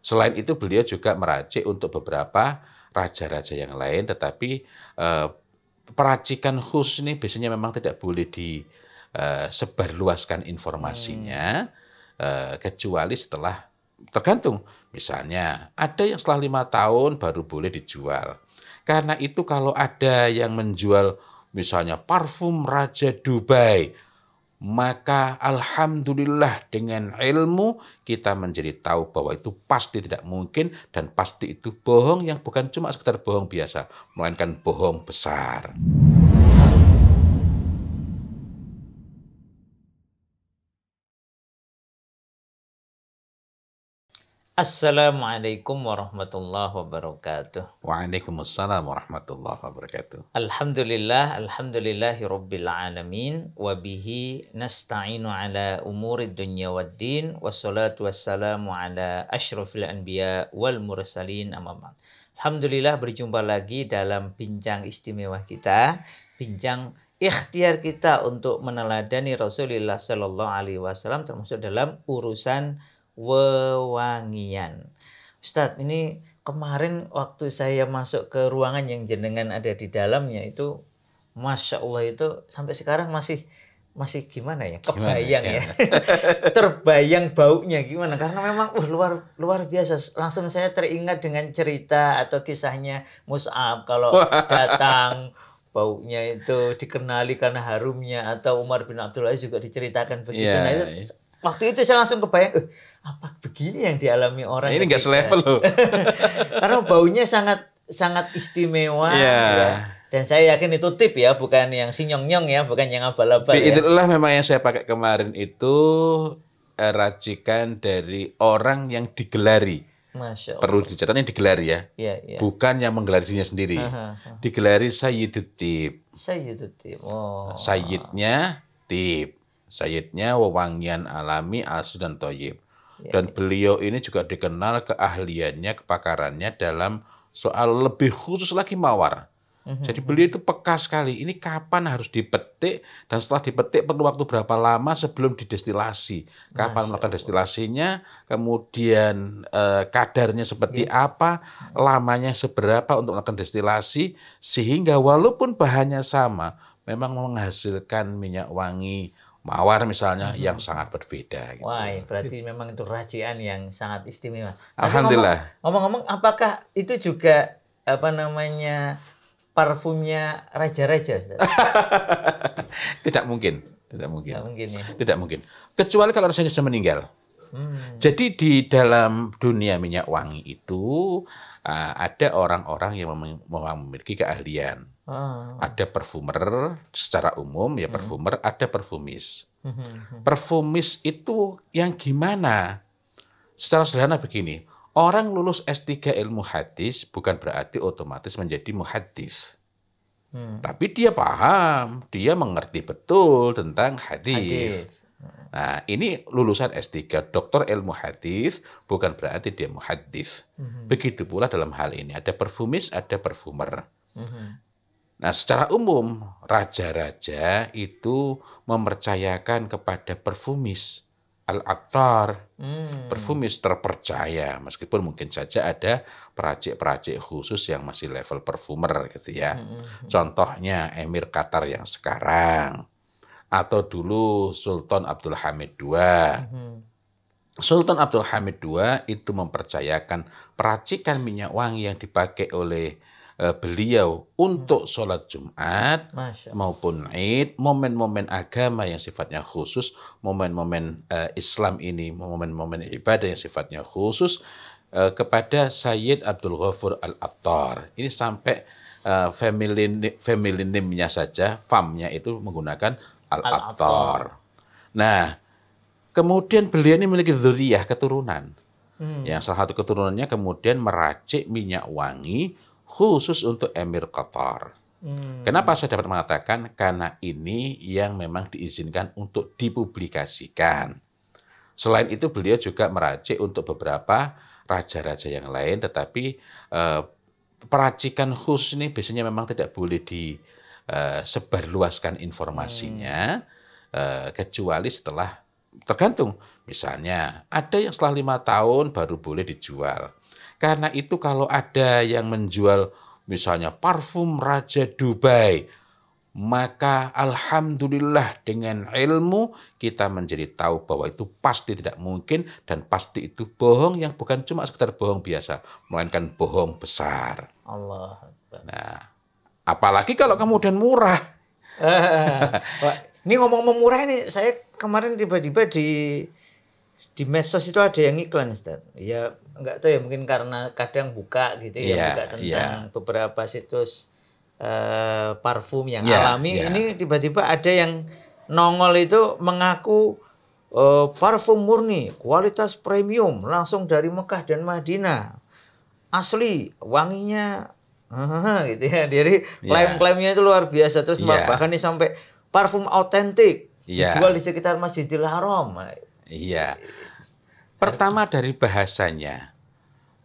Selain itu beliau juga meracik untuk beberapa raja-raja yang lain, tetapi peracikan khusus ini biasanya memang tidak boleh disebarluaskan informasinya, kecuali setelah tergantung. Misalnya ada yang setelah 5 tahun baru boleh dijual. Karena itu kalau ada yang menjual misalnya parfum Raja Dubai, maka alhamdulillah dengan ilmu kita menjadi tahu bahwa itu pasti tidak mungkin dan pasti itu bohong yang bukan cuma sekedar bohong biasa, melainkan bohong besar. Assalamualaikum warahmatullahi wabarakatuh. Waalaikumsalam warahmatullahi wabarakatuh. Alhamdulillahi rabbil alamin. Wabihi nasta'inu ala umuri dunya waddin. Wassalatu wassalamu ala ashrafil anbiya wal mursalin amma ba'd. Alhamdulillah berjumpa lagi dalam bincang istimewa kita. Bincang ikhtiar kita untuk meneladani Rasulullah Sallallahu Alaihi Wasallam termasuk dalam urusan wewangian. Ustadz, ini kemarin waktu saya masuk ke ruangan yang jenengan ada di dalamnya itu, Masya Allah itu sampai sekarang masih gimana ya, kebayang ya, terbayang baunya gimana, karena memang luar biasa. Langsung saya teringat dengan cerita atau kisahnya Mus'ab kalau datang baunya itu dikenali karena harumnya, atau Umar bin Abdul Aziz juga diceritakan begitu. Nah itu waktu itu saya langsung kebayang, apa begini yang dialami orang ini nggak selevel loh. Karena baunya sangat istimewa. Ya. Dan saya yakin itu tip ya, bukan yang sinyong-nyong ya, bukan yang abal-abal ya. Itulah memang yang saya pakai kemarin itu racikan dari orang yang digelari. Masya Allah. Perlu dicatatnya digelari ya. Bukan yang menggelari dirinya sendiri. Digelari Sayyidut Tib. Sayyidut Tib. Oh. Sayyidnya Tib. Sayyidnya wewangian alami, asli dan thayyib. Dan beliau ini juga dikenal keahliannya, kepakarannya dalam soal lebih khusus lagi mawar. Jadi beliau itu peka sekali. Ini kapan harus dipetik dan setelah dipetik perlu waktu berapa lama sebelum didestilasi. Kapan melakukan destilasinya, kemudian kadarnya seperti apa, lamanya seberapa untuk melakukan destilasi, sehingga walaupun bahannya sama, memang menghasilkan minyak wangi mawar misalnya yang sangat berbeda. Gitu. Wah, berarti memang itu racikan yang sangat istimewa. Alhamdulillah. Ngomong-ngomong, apakah itu juga parfumnya raja-raja? Tidak mungkin. Tidak mungkin. Tidak mungkin ya. Tidak mungkin. Kecuali kalau rasanya sudah meninggal. Jadi di dalam dunia minyak wangi itu ada orang-orang yang memiliki keahlian. Ada perfumer secara umum ya, perfumer, ada perfumis. Perfumis itu yang gimana? Secara sederhana begini, orang lulus S3 ilmu hadis bukan berarti otomatis menjadi muhaddis. Tapi dia paham, dia mengerti betul tentang hadis. Nah, ini lulusan S3, doktor ilmu hadis, bukan berarti dia muhaddis. Begitu pula dalam hal ini, ada perfumis, ada perfumer. Nah, secara umum, raja-raja itu mempercayakan kepada perfumis, al-attar, perfumis terpercaya, meskipun mungkin saja ada peracik-peracik khusus yang masih level perfumer gitu ya. Contohnya Emir Qatar yang sekarang, atau dulu Sultan Abdul Hamid II. Sultan Abdul Hamid II itu mempercayakan peracikan minyak wangi yang dipakai oleh beliau untuk sholat Jumat maupun Id, momen-momen agama yang sifatnya khusus, momen-momen Islam ini, momen-momen ibadah yang sifatnya khusus, kepada Sayyid Abdul Ghafur Al-Attar. Ini sampai family name-nya saja, famnya itu menggunakan Al-Attar. Nah, kemudian beliau ini memiliki dzurriyah, keturunan. Yang salah satu keturunannya kemudian meracik minyak wangi khusus untuk Emir Qatar. Kenapa saya dapat mengatakan? Karena ini yang memang diizinkan untuk dipublikasikan. Selain itu beliau juga meracik untuk beberapa raja-raja yang lain, tetapi peracikan khusus ini biasanya memang tidak boleh disebarluaskan informasinya, kecuali setelah tergantung. Misalnya ada yang setelah 5 tahun baru boleh dijual. Karena itu kalau ada yang menjual misalnya parfum Raja Dubai, maka alhamdulillah dengan ilmu kita menjadi tahu bahwa itu pasti tidak mungkin dan pasti itu bohong yang bukan cuma sekedar bohong biasa, melainkan bohong besar. Allah. Nah, apalagi kalau kemudian murah. Ini ngomong-ngomong murah ini, saya kemarin tiba-tiba di medsos itu ada yang iklan, Ustaz. Ya nggak tahu ya, mungkin karena kadang buka gitu ya, buka tentang beberapa situs parfum yang alami. Ini tiba-tiba ada yang nongol itu mengaku parfum murni, kualitas premium, langsung dari Mekah dan Madinah, asli, wanginya gitu ya. Jadi klaim-klaimnya itu luar biasa. Terus bahkan nih sampai parfum autentik dijual di sekitar Masjidil Haram. Iya. Pertama dari bahasanya.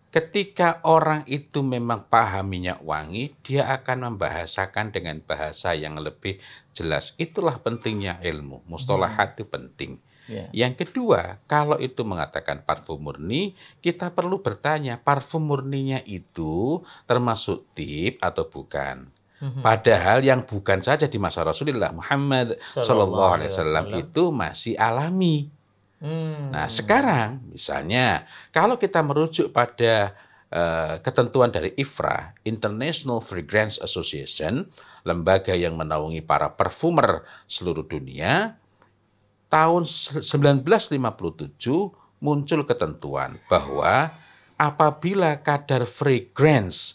Ketika orang itu memang paham minyak wangi, dia akan membahasakan dengan bahasa yang lebih jelas. Itulah pentingnya ilmu. Mustalahat itu penting. Yang kedua, kalau itu mengatakan parfum murni, kita perlu bertanya, parfum murninya itu termasuk tip atau bukan? Padahal yang bukan saja di masa Rasulullah Muhammad SAW itu masih alami. Nah, sekarang misalnya kalau kita merujuk pada ketentuan dari IFRA, International Fragrance Association, lembaga yang menaungi para parfumer seluruh dunia, tahun 1957 muncul ketentuan bahwa apabila kadar fragrance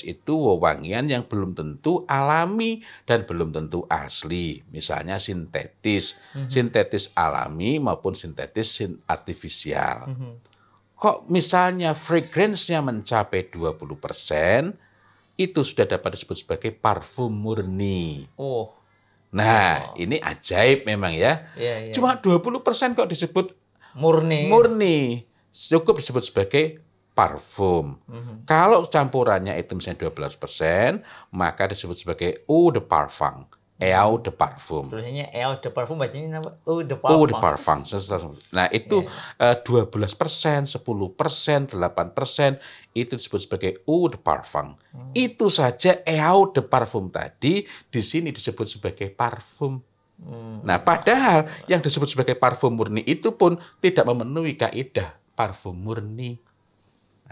itu wewangian yang belum tentu alami dan belum tentu asli. Misalnya sintetis, sintetis alami maupun sintetis artifisial. Kok misalnya fragrance-nya mencapai 20%, itu sudah dapat disebut sebagai parfum murni. Nah, ini ajaib memang ya. Cuma 20% kok disebut murni. Cukup disebut sebagai parfum. Kalau campurannya itu misalnya 12%, maka disebut sebagai eau de parfum. Eau de parfum. Tulisannya eau de parfum, bacanya apa? Eau de parfum. Eau de parfum. Nah, itu 12%, 10%, 8%, itu disebut sebagai eau de parfum. Itu saja eau de parfum tadi di sini disebut sebagai parfum. Nah, padahal yang disebut sebagai parfum murni itu pun tidak memenuhi kaidah parfum murni.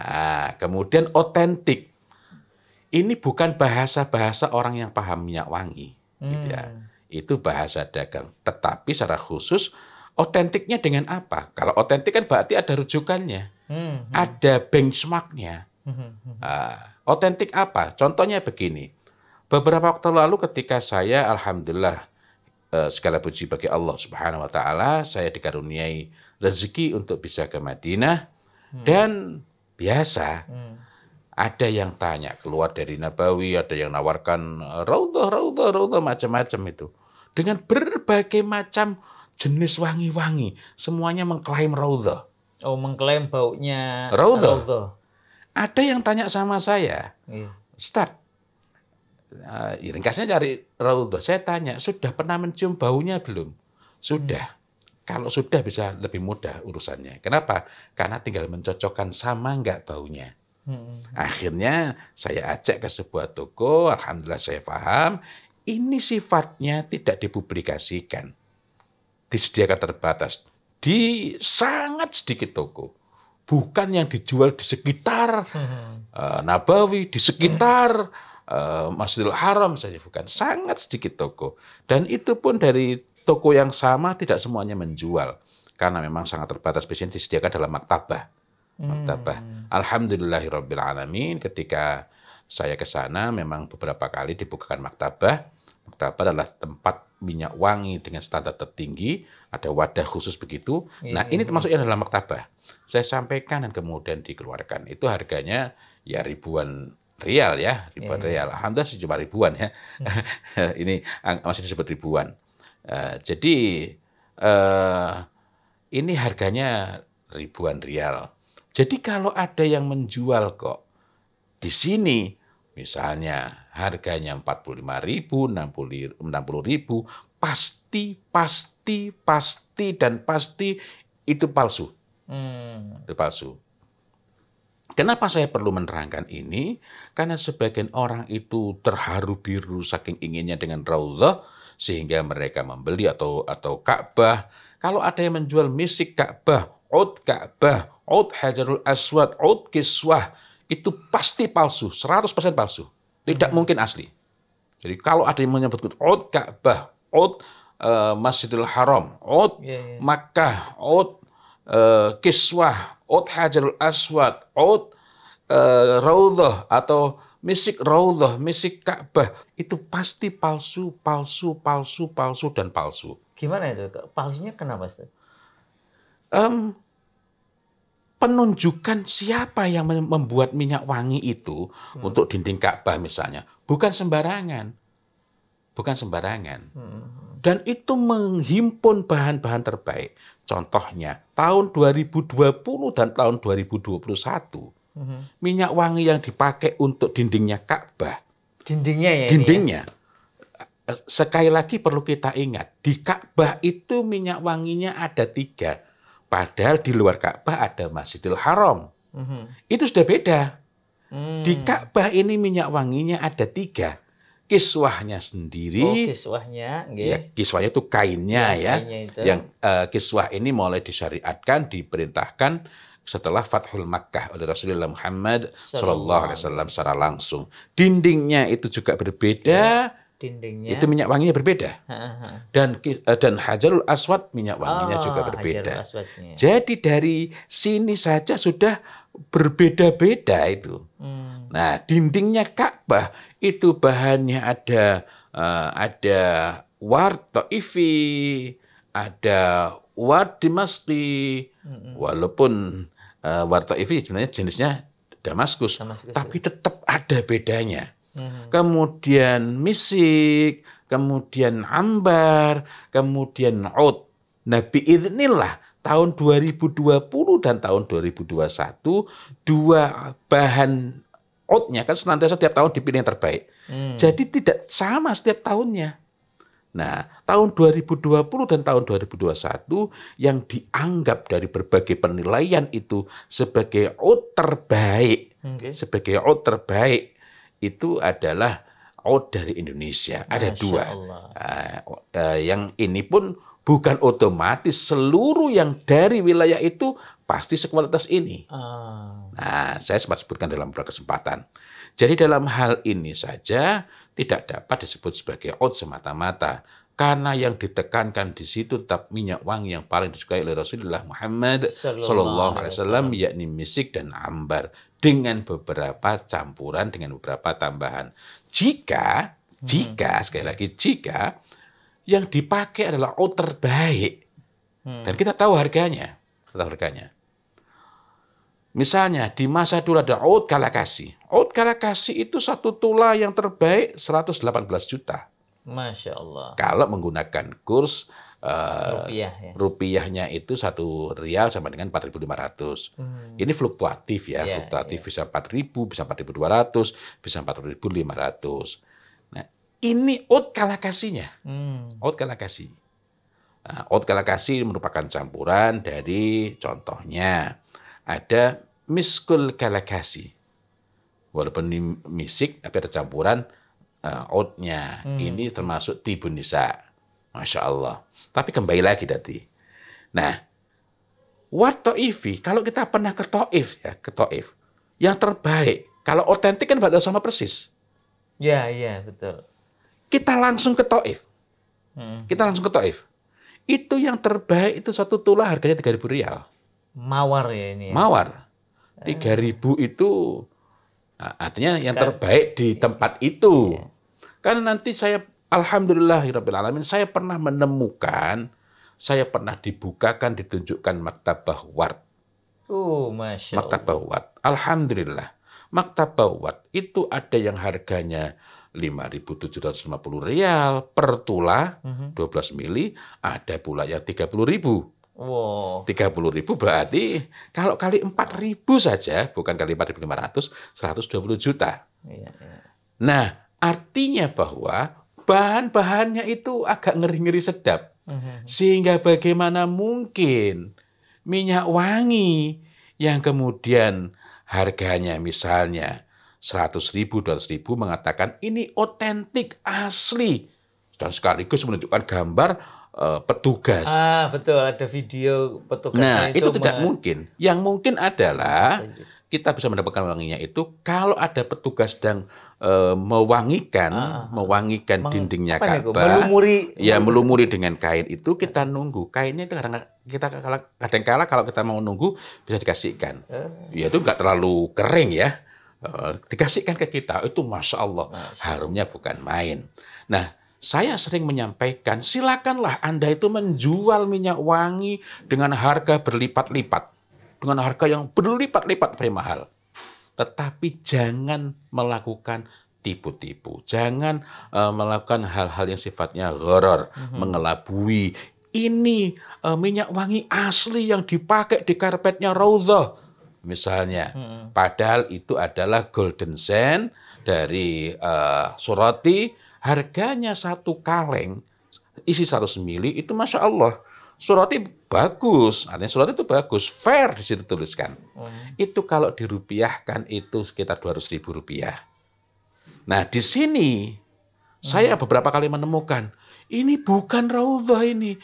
Nah, kemudian otentik. Ini bukan bahasa-bahasa orang yang paham minyak wangi. Gitu ya. Itu bahasa dagang. Tetapi secara khusus, otentiknya dengan apa? Kalau otentik kan berarti ada rujukannya. Ada benchmarknya. Otentik apa? Contohnya begini. Beberapa waktu lalu ketika saya, alhamdulillah, segala puji bagi Allah Subhanahu wa Ta'ala, saya dikaruniai rezeki untuk bisa ke Madinah. Dan biasa, ada yang tanya keluar dari Nabawi, ada yang nawarkan raudhah, macam-macam itu. Dengan berbagai macam jenis wangi-wangi. Semuanya mengklaim raudhah. Oh, mengklaim baunya raudhah. Ada yang tanya sama saya, Ustaz, ringkasnya cari raudhah. Saya tanya, sudah pernah mencium baunya belum? Sudah. Kalau sudah bisa lebih mudah urusannya. Kenapa? Karena tinggal mencocokkan sama nggak baunya. Akhirnya saya ajak ke sebuah toko, alhamdulillah saya paham, ini sifatnya tidak dipublikasikan. Disediakan terbatas. Di sangat sedikit toko. Bukan yang dijual di sekitar Nabawi, di sekitar Masjidil Haram saja, bukan. Sangat sedikit toko. Dan itu pun dari toko yang sama tidak semuanya menjual karena memang sangat terbatas. Biasanya disediakan dalam maktabah. Alhamdulillahirabbil alamin, ketika saya ke sana memang beberapa kali dibukakan maktabah. Maktabah adalah tempat minyak wangi dengan standar tertinggi, ada wadah khusus begitu. Nah, ini termasuk yang dalam maktabah. Saya sampaikan dan kemudian dikeluarkan. Itu harganya ya ribuan rial ya, ribuan rial. Alhamdulillah sih cuma ribuan ya. Ini masih disebut ribuan. Jadi ini harganya ribuan rial. Jadi kalau ada yang menjual kok di sini, misalnya harganya 45.000, 60.000, pasti itu palsu. Itu palsu. Kenapa saya perlu menerangkan ini? Karena sebagian orang itu terharu biru saking inginnya dengan Raudhah sehingga mereka membeli atau Ka'bah. Kalau ada yang menjual misik Ka'bah, Ud Hajarul Aswad, Ud Kiswah, itu pasti palsu, 100% palsu. Tidak mungkin asli. Jadi kalau ada yang menyebut Ud Ka'bah, Ud Masjidil Haram, Ud Makkah, Ud Kiswah, Ud Hajarul Aswad, Ud Raudhah atau misik Raudhah, misik Ka'bah, itu pasti palsu. Gimana itu? Palsunya kenapa, Ustaz? Penunjukan siapa yang membuat minyak wangi itu untuk dinding Ka'bah misalnya, bukan sembarangan. Dan itu menghimpun bahan-bahan terbaik. Contohnya, tahun 2020 dan tahun 2021, minyak wangi yang dipakai untuk dindingnya Ka'bah. Dindingnya. Sekali lagi perlu kita ingat, di Ka'bah itu minyak wanginya ada 3. Padahal di luar Ka'bah ada Masjidil Haram. Itu sudah beda. Di Ka'bah ini minyak wanginya ada 3. Kiswahnya sendiri. Kiswahnya. Ya, kiswahnya itu kainnya ya. Kainnya itu. Yang kiswah ini mulai disyariatkan, diperintahkan setelah Fathul Makkah oleh Rasulullah Muhammad SAW secara langsung. Dindingnya itu juga berbeda. Dindingnya. Itu minyak wanginya berbeda. Dan Hajarul Aswad minyak wanginya juga berbeda. Jadi dari sini saja sudah berbeda-beda itu. Nah, dindingnya Ka'bah itu bahannya ada war Thaifi, ada war Dimaski. Walaupun war Thaifi sebenarnya jenisnya Damaskus, tapi tetap ada bedanya. Kemudian misik, kemudian ambar, kemudian ud. Nah, biiznillah tahun 2020 dan tahun 2021 2 bahan outnya kan senantiasa setiap tahun dipilih yang terbaik. Jadi tidak sama setiap tahunnya. Nah, tahun 2020 dan tahun 2021 yang dianggap dari berbagai penilaian itu sebagai out terbaik, itu adalah out dari Indonesia. Ada 2. Yang ini pun bukan otomatis seluruh yang dari wilayah itu pasti sekualitas ini. Nah, saya sempat sebutkan dalam beberapa kesempatan. Jadi dalam hal ini saja tidak dapat disebut sebagai out semata-mata. Karena yang ditekankan di situ tetap minyak wangi yang paling disukai oleh Rasulullah Muhammad SAW, yakni misik dan ambar. Dengan beberapa campuran, dengan beberapa tambahan. Jika sekali lagi, jika yang dipakai adalah out terbaik. Dan kita tahu harganya. Misalnya di masa dulu ada Oud Kalakasi. Oud Kalakasi itu 1 tula yang terbaik 118 juta. Masya Allah. Kalau menggunakan kurs rupiah, ya. Rupiahnya itu 1 rial sama dengan 4.500. Ini fluktuatif ya, fluktuatif bisa 4.000, bisa 4.200, bisa 4.500. Nah, ini Oud Kalakasinya. Oud Kalakasi. Nah, Oud Kalakasi merupakan campuran dari contohnya ada miskul kalakasi. Walaupun ini misik, tapi ada campuran oatnya. Ini termasuk tibun nisa. Masya Allah. Tapi kembali lagi tadi. Nah, wat Thaifi, kalau kita pernah ke Taif, yang terbaik, kalau otentik kan bakal sama persis. Ya, betul. Kita langsung ke Taif. Itu yang terbaik itu 1 tula harganya 3.000 rial. Mawar ya ini. Mawar. 3.000 itu artinya yang terbaik di tempat itu. Karena nanti saya, alhamdulillahirabbil alamin, saya pernah menemukan, saya pernah dibukakan, ditunjukkan maktabah ward. Masya Allah. Maktabah ward. Alhamdulillah. Maktabah ward itu ada yang harganya 5.750 rial per tula, 12 mili, ada pula yang 30.000. 30.000 berarti kalau kali 4.000 saja, bukan kali 4.500, 120 juta. Nah, artinya bahwa bahan-bahannya itu agak ngeri-ngeri sedap. Sehingga bagaimana mungkin minyak wangi yang kemudian harganya misalnya 100.000, 200.000 mengatakan ini otentik, asli. Dan sekaligus menunjukkan gambar petugas. Betul, ada video Nah, petugasnya itu tidak mungkin. Yang mungkin adalah kita bisa mendapatkan wanginya itu kalau ada petugas sedang mewangikan dindingnya Ka'bah, melumuri dengan kain itu, kita nunggu. Kainnya itu kadang-kala kalau kita mau nunggu bisa dikasihkan. Ya itu nggak terlalu kering ya. Dikasihkan ke kita, itu Masya Allah, harumnya bukan main. Nah, saya sering menyampaikan, silakanlah Anda itu menjual minyak wangi dengan harga berlipat-lipat. Dengan harga yang berlipat-lipat lebih mahal. Tetapi jangan melakukan tipu-tipu. Jangan melakukan hal-hal yang sifatnya gharar, mengelabui. Ini minyak wangi asli yang dipakai di karpetnya Raudhah. Misalnya, padahal itu adalah golden sand dari Surati, harganya 1 kaleng, isi 100 mili, itu Masya Allah. Surati bagus, artinya Surati itu bagus, fair di situ tuliskan. Itu kalau dirupiahkan itu sekitar 200.000 rupiah. Nah, di sini saya beberapa kali menemukan, ini bukan Raudhah ini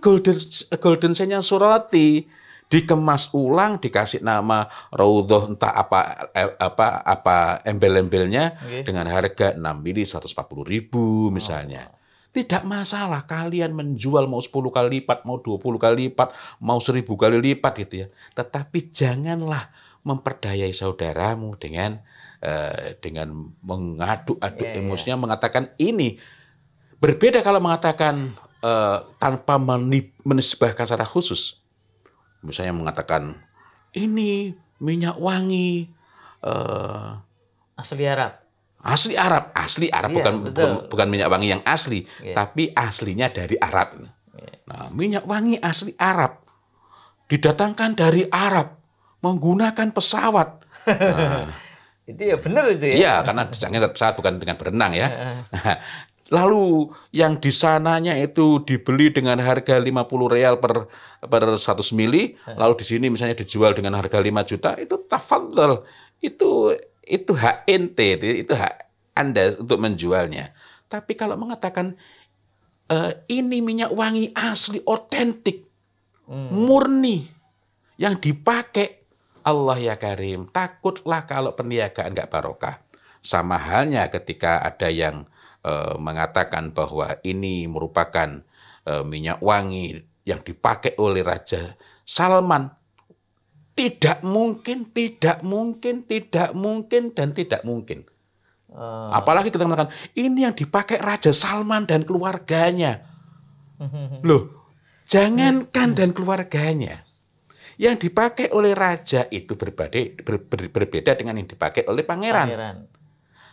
golden sand-nya Surati. Dikemas ulang, dikasih nama Raudhah entah apa embel-embelnya dengan harga 6 mili 140.000 misalnya. Tidak masalah kalian menjual mau 10 kali lipat, mau 20 kali lipat, mau 1000 kali lipat gitu ya. Tetapi janganlah memperdayai saudaramu dengan mengaduk-aduk emosinya, mengatakan ini. Berbeda kalau mengatakan tanpa menisbahkan secara khusus. Misalnya mengatakan, ini minyak wangi asli Arab. Asli Arab, bukan minyak wangi yang asli, tapi aslinya dari Arab. Nah, minyak wangi asli Arab, didatangkan dari Arab, menggunakan pesawat. Nah, itu ya benar itu ya? Iya, karena jangan pesawat bukan dengan berenang ya. Lalu yang di sananya itu dibeli dengan harga 50 real per 100 mili, lalu di sini misalnya dijual dengan harga 5 juta, itu tafadhol. Itu hak ente, itu hak Anda untuk menjualnya. Tapi kalau mengatakan ini minyak wangi asli, otentik, murni, yang dipakai, Allah ya Karim, takutlah kalau perniagaan nggak barokah. Sama halnya ketika ada yang mengatakan bahwa ini merupakan minyak wangi yang dipakai oleh Raja Salman. Tidak mungkin, dan tidak mungkin. Apalagi kita mengatakan, ini yang dipakai Raja Salman dan keluarganya. Loh, jangankan dan keluarganya. Yang dipakai oleh Raja itu berbeda dengan yang dipakai oleh pangeran.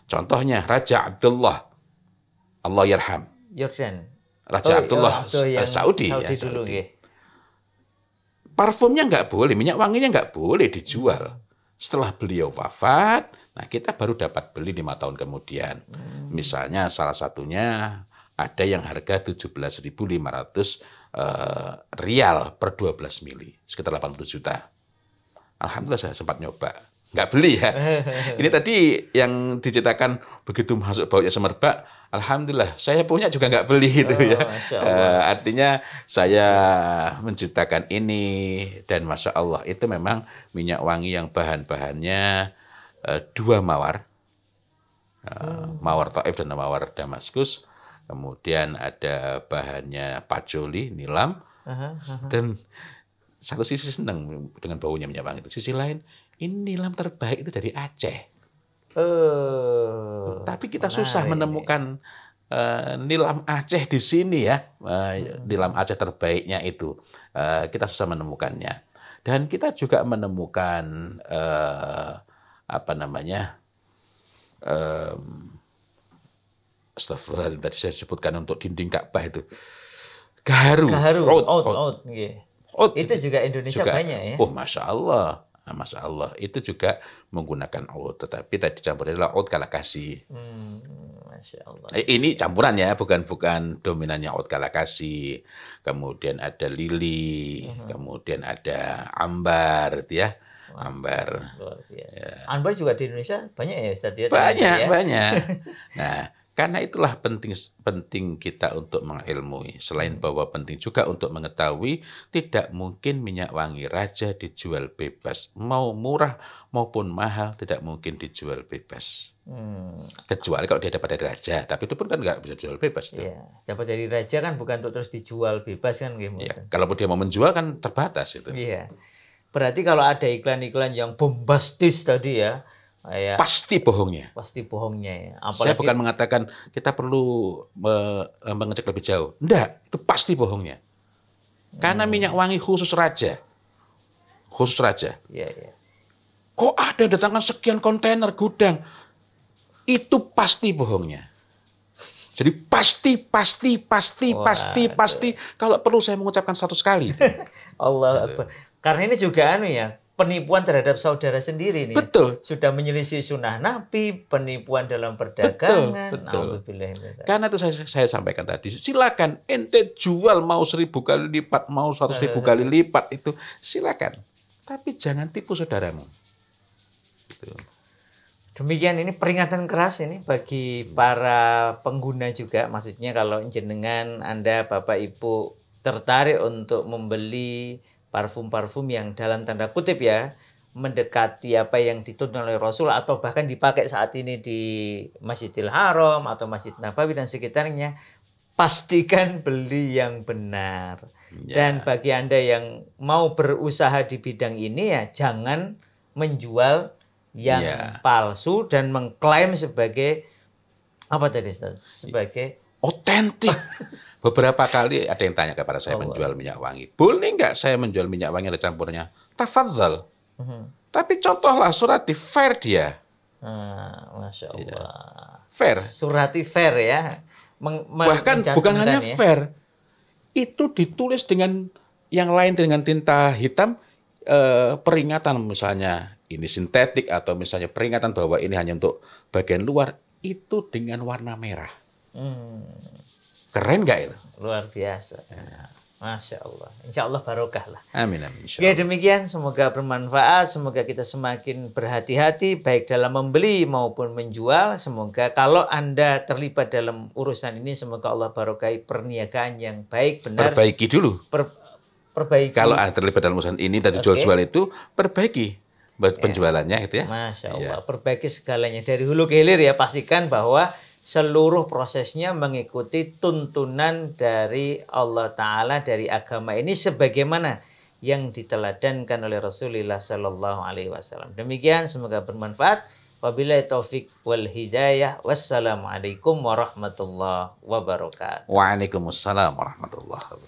Contohnya, Raja Abdullah. Allah yarham. Yordan. Raja Abdullah Saudi dulu. Parfumnya nggak boleh, minyak wanginya nggak boleh dijual. Setelah beliau wafat, nah kita baru dapat beli 5 tahun kemudian. Misalnya salah satunya ada yang harga 17.500 rial per 12 mili, sekitar 80 juta. Alhamdulillah saya sempat nyoba. Nggak beli ya. Ini tadi yang diceritakan begitu masuk baunya semerbak, alhamdulillah saya punya juga nggak beli gitu ya. Artinya saya menciptakan ini dan Masya Allah itu memang minyak wangi yang bahan-bahannya 2 mawar. Mawar Taif dan mawar Damaskus. Kemudian ada bahannya patchouli, nilam. Dan satu sisi senang dengan baunya minyak wangi itu. Sisi lain, ini nilam terbaik itu dari Aceh. Tapi kita susah menemukan nilam Aceh di sini ya. Nilam Aceh terbaiknya itu. Kita susah menemukannya. Dan kita juga menemukan astagfirullah, tadi saya sebutkan untuk dinding Ka'bah itu. Gaharu. Oud. Itu juga Indonesia banyak ya. Oh, Masya Allah. Masya Allah, itu juga menggunakan oud, tetapi tadi dicampur adalah oud kalakasi. Masya Allah. Ini campuran ya, bukan dominannya oud kalakasi, kemudian ada lili, kemudian ada ambar, gitu ya. Ambar. Luar biasa. Ya. Ambar juga di Indonesia banyak ya Ustaz ya? Banyak. Nah, karena itulah penting kita untuk mengilmui. Selain bahwa penting juga untuk mengetahui, tidak mungkin minyak wangi raja dijual bebas. Mau murah maupun mahal, tidak mungkin dijual bebas. Kecuali kalau dia dapat dari raja, tapi itu pun kan nggak bisa dijual bebas. Iya, dapat dari raja kan bukan untuk terus dijual bebas kan gitu. Ya, kalaupun dia mau menjual kan terbatas itu. Iya. Berarti kalau ada iklan-iklan yang bombastis tadi ya, kayak pasti bohongnya. Pasti bohongnya ya. Apalagi, saya bukan mengatakan kita perlu mengecek lebih jauh. Enggak, itu pasti bohongnya. Karena minyak wangi khusus raja. Khusus raja. Iya, iya. Kok ada datangkan sekian kontainer gudang? Itu pasti bohongnya. Jadi pasti. Kalau perlu saya mengucapkan 100 kali. Allah Akbar. Karena ini juga ya, penipuan terhadap saudara sendiri nih. Betul. Sudah menyelisih sunnah Nabi, penipuan dalam perdagangan. Betul. Karena itu saya sampaikan tadi, silakan ente jual mau 1000 kali lipat, mau 100.000 kali lipat itu silakan. Tapi jangan tipu saudaramu. Gitu. Demikian ini peringatan keras ini bagi para pengguna juga. Maksudnya kalau jenengan Anda Bapak Ibu tertarik untuk membeli parfum-parfum yang dalam tanda kutip ya mendekati apa yang dituntut oleh Rasul atau bahkan dipakai saat ini di Masjidil Haram atau Masjid Nabawi dan sekitarnya, pastikan beli yang benar. Dan bagi Anda yang mau berusaha di bidang ini ya jangan menjual yang palsu dan mengklaim sebagai apa tadi Ustaz? Sebagai otentik. Beberapa kali ada yang tanya kepada saya menjual minyak wangi. Boleh nggak saya menjual minyak wangi ada campurnya? Tafadhal. Tapi contohlah Surati fair dia. Masya Allah. Fair. Surati fair ya. Bahkan bukan hanya fair. Itu ditulis dengan yang lain dengan tinta hitam. Peringatan misalnya ini sintetik atau misalnya peringatan bahwa ini hanya untuk bagian luar. Itu dengan warna merah. Keren nggak itu? Luar biasa. Masya Allah. Insya Allah barokah lah. Amin. Ya demikian. Semoga bermanfaat. Semoga kita semakin berhati-hati baik dalam membeli maupun menjual. Semoga kalau Anda terlibat dalam urusan ini, semoga Allah barokahi perniagaan yang baik, benar. Perbaiki dulu. Perbaiki. Kalau Anda terlibat dalam urusan ini, tadi jual-jual itu, perbaiki penjualannya gitu ya. Masya Allah. Perbaiki segalanya. Dari hulu ke hilir ya. Pastikan bahwa seluruh prosesnya mengikuti tuntunan dari Allah Ta'ala, dari agama ini sebagaimana yang diteladankan oleh Rasulullah Sallallahu Alaihi Wasallam. Demikian, semoga bermanfaat. Wabillahi taufik wal hidayah. Wassalamualaikum warahmatullahi wabarakatuh. Waalaikumsalam warahmatullahi wabarakatuh.